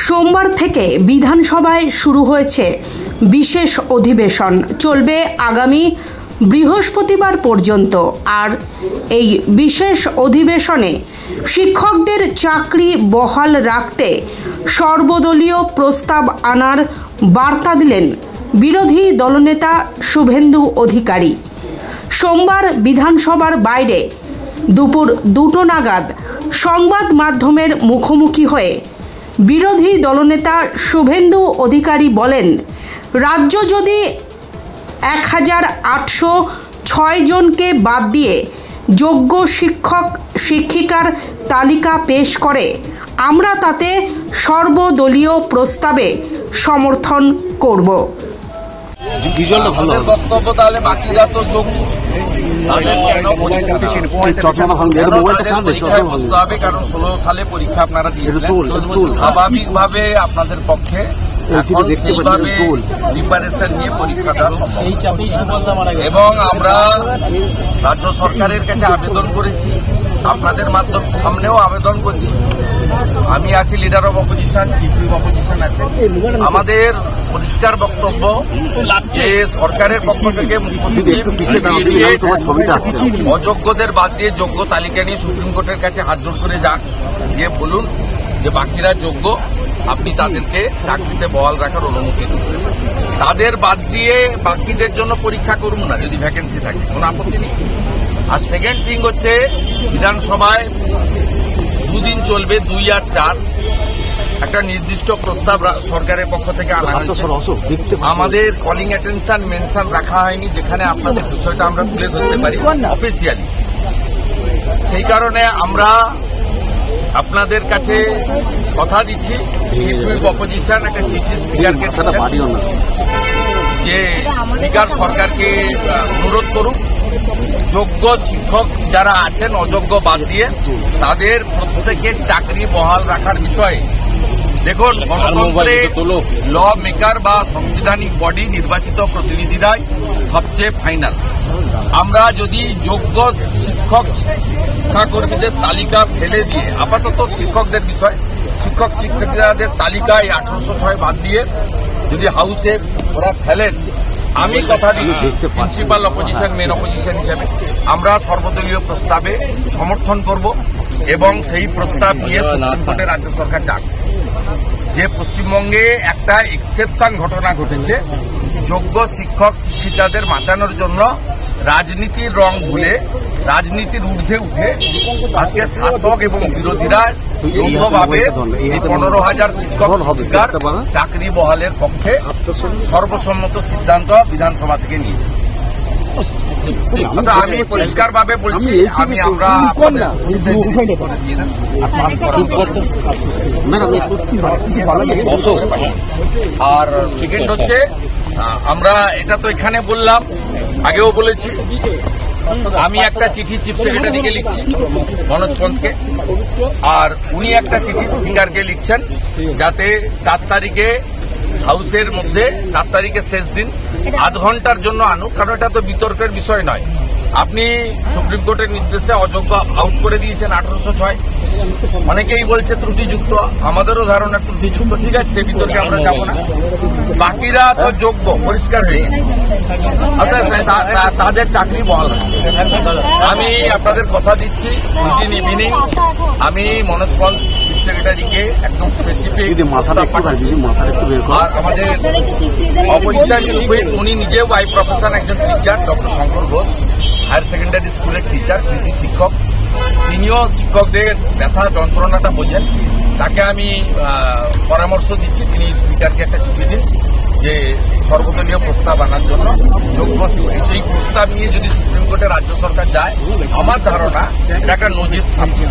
সোমবার থেকে বিধানসভায় শুরু হয়েছে বিশেষ অধিবেশন। চলবে আগামী বৃহস্পতিবার পর্যন্ত। আর এই বিশেষ অধিবেশনে শিক্ষকদের চাকরি বহাল রাখতে সর্বদলীয় প্রস্তাব আনার বার্তা দিলেন বিরোধী দলনেতা শুভেন্দু অধিকারী। সোমবার বিধানসভার বাইরে দুপুর 2টো নাগাদ সংবাদ মাধ্যমের মুখোমুখি হয়ে বিরোধী দলনেতা শুভেন্দু অধিকারী বলেন, রাজ্য যদি 1806 জনকে বাদ দিয়ে যোগ্য শিক্ষক শিক্ষিকার তালিকা পেশ করে, আমরা তাতে সর্বদলীয় প্রস্তাবে সমর্থন করব। বক্তব্য তাহলে বাকিরা তো যোগ্য, কারণ 16 সালে পরীক্ষা আপনারা দিয়েছিলেন। স্বাভাবিকভাবে আপনাদের পক্ষে প্রিপারেশন নিয়ে পরীক্ষা দেওয়া সম্ভব এবং আমরা রাজ্য সরকারের কাছে আবেদন করেছি, আপনাদের মাধ্যম সামনেও আবেদন করছি। আমি আছি leader of opposition, chief opposition আছে। আমাদের পরিষ্কার বক্তব্য যে সরকারের পক্ষ থেকে অযোগ্যদের বাদ দিয়ে যোগ্য তালিকা নিয়ে সুপ্রিম কোর্টের কাছে হাত জোড় করে যাক, গিয়ে বলুন যে বাকিরা যোগ্য, আপনি তাদেরকে চাকরিতে বহাল রাখার অনুমতি দিন। তাদের বাদ দিয়ে বাকিদের জন্য পরীক্ষা করুন না, যদি ভ্যাকেন্সি থাকে, কোনো আপত্তি নেই। আর সেকেন্ড থিং হচ্ছে, বিধানসভায় 2 দিন চলবে, 2 আর 4 একটা নির্দিষ্ট প্রস্তাব সরকারের পক্ষ থেকে আনা হয়েছে। আমাদের কলিং অ্যাটেনশন মেনশন রাখা হয়নি, যেখানে আপনাদের বিষয়টা আমরা তুলে ধরতে পারি অফিসিয়ালি। সেই কারণে আমরা আপনাদের কাছে কথা দিচ্ছি, চিফ অপোজিশন একটা চিঠি স্পিকারকে যে স্পিকার সরকারকে অনুরোধ করুন, যোগ্য শিক্ষক যারা আছেন অযোগ্য বাদ দিয়ে তাদের প্রত্যেকের চাকরি বহাল রাখার বিষয়ে। দেখুন, গণতন্ত্রে ল মেকার বা সাংবিধানিক বডি নির্বাচিত প্রতিনিধিরাই সবচেয়ে ফাইনাল। আমরা যদি যোগ্য শিক্ষক শিক্ষাকর্মীদের তালিকা ফেলে দিয়ে, আপাতত শিক্ষকদের বিষয়, শিক্ষক শিক্ষিকাদের তালিকায় 1806 বাদ দিয়ে যদি হাউসে ওরা ফেলেন, আমি কথা দিচ্ছি প্রিন্সিপাল অপোজিশন, মেন অপোজিশন হিসেবে আমরা সর্বদলীয় প্রস্তাবে সমর্থন করব এবং সেই প্রস্তাব নিয়ে সুপ্রিম কোর্টে রাজ্য সরকার যাক। যে পশ্চিমবঙ্গে একটা এক্সেপশন ঘটনা ঘটেছে, যোগ্য শিক্ষক শিক্ষিকাদের বাঁচানোর জন্য রাজনীতির রং ভুলে রাজনীতির ঊর্ধ্বে উঠে আজকে শাসক এবং বিরোধীরা যৌথভাবে 15,000 শিক্ষক শিক্ষিকার চাকরি বহালের পক্ষে সর্বসম্মত সিদ্ধান্ত বিধানসভা থেকে নিয়েছে। আমি পরিষ্কারভাবে বলছি, আমরা আর সেকেন্ড হচ্ছে, আমরা এটা তো এখানে বললাম, আগেও বলেছি, আমি একটা চিঠি চিফ সেক্রেটারিকে লিখছি মনোজ পন্তকে, আর উনি একটা চিঠি স্পিকারকে লিখছেন, যাতে 4 তারিখে হাউসের মধ্যে 4 তারিখে শেষ দিন আধ ঘন্টার জন্য আনুক, কারণ এটা তো বিতর্কের বিষয় নয়। আপনি সুপ্রিম কোর্টের নির্দেশে অযোগ্য আউট করে দিয়েছেন 1806, অনেকেই বলছে ত্রুটিযুক্ত, আমাদেরও ধারণা ত্রুটিযুক্ত, ঠিক আছে, সে বিতর্কে আমরা যাব না। বাকিরা তো যোগ্য, পরিষ্কার হয়ে গেছে, তাদের চাকরি বহাল। আমি আপনাদের কথা দিচ্ছি, উইদিন ইভিনিং আমি মনোজ পন্ত চিফ সেক্রেটারিকে একদম স্পেসিফিক, আর আমাদের অপোজিশন উনি নিজেও বাই প্রফেশন একজন teacher, doctor Shankar Ghosh, higher secondary স্কুলের টিচার, কৃতি শিক্ষক, তিনিও শিক্ষকদের ব্যথা যন্ত্রণাটা বোঝেন। তাকে আমি পরামর্শ দিচ্ছি, তিনি স্পিকারকে একটা চিঠি দিন যে সর্বদলীয় প্রস্তাব আনার জন্য যোগ্য। সেই প্রস্তাব নিয়ে যদি সুপ্রিম কোর্টে রাজ্য সরকার যায়, আমার ধারণা এটা একটা নজির থাকবে।